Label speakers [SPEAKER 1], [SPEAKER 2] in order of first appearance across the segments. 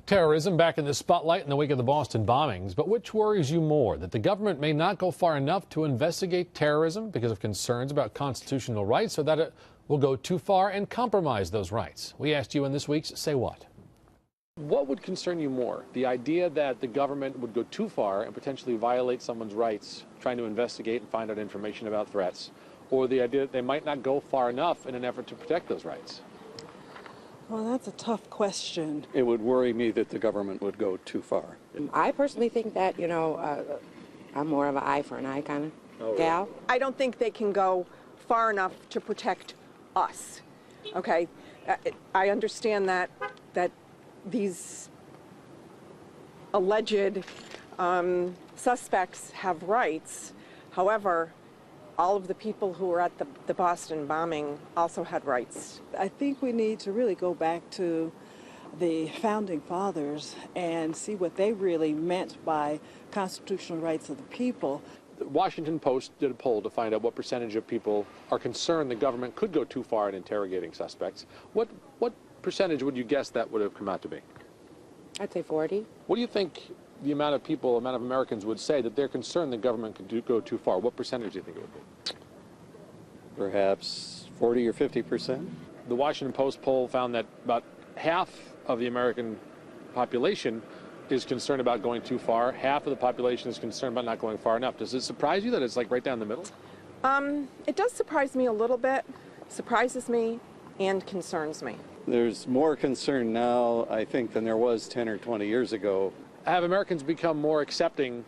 [SPEAKER 1] Terrorism back in the spotlight in the wake of the Boston bombings. But which worries you more? That the government may not go far enough to investigate terrorism because of concerns about constitutional rights, or that it will go too far and compromise those rights? We asked you in this week's Say What. What would concern you more? The idea that the government would go too far and potentially violate someone's rights trying to investigate and find out information about threats, or the idea that they might not go far enough in an effort to protect those rights?
[SPEAKER 2] Well, that's a tough question.
[SPEAKER 3] It would worry me that the government would go too far.
[SPEAKER 4] I personally think that, I'm more of an eye for an eye kind of gal.
[SPEAKER 5] I don't think they can go far enough to protect us, okay? I understand that these alleged suspects have rights. However, all of the people who were at the Boston bombing also had rights.
[SPEAKER 2] I think we need to really go back to the founding fathers and see what they really meant by constitutional rights of the people.
[SPEAKER 1] The Washington Post did a poll to find out what percentage of people are concerned the government could go too far in interrogating suspects. What percentage would you guess that would have come out to be?
[SPEAKER 4] I'd say 40.
[SPEAKER 1] What do you think the amount of Americans would say that they're concerned the government could go too far? What percentage do you think it would be?
[SPEAKER 3] Perhaps 40 or 50%.
[SPEAKER 1] The Washington Post poll found that about half of the American population is concerned about going too far. Half of the population is concerned about not going far enough. Does it surprise you that it's like right down the middle?
[SPEAKER 5] It does surprise me a little bit, surprises me, and concerns me.
[SPEAKER 3] There's more concern now, I think, than there was 10 or 20 years ago.
[SPEAKER 1] Have Americans become more accepting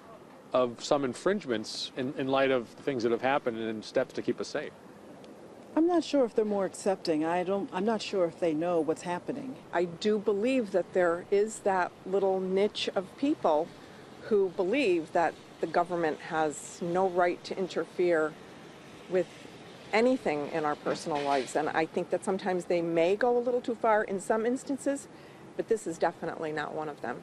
[SPEAKER 1] of some infringements in light of the things that have happened and steps to keep us safe?
[SPEAKER 2] I'm not sure if they're more accepting. I'm not sure if they know what's happening.
[SPEAKER 5] I do believe that there is that little niche of people who believe that the government has no right to interfere with anything in our personal lives. And I think that sometimes they may go a little too far in some instances, but this is definitely not one of them.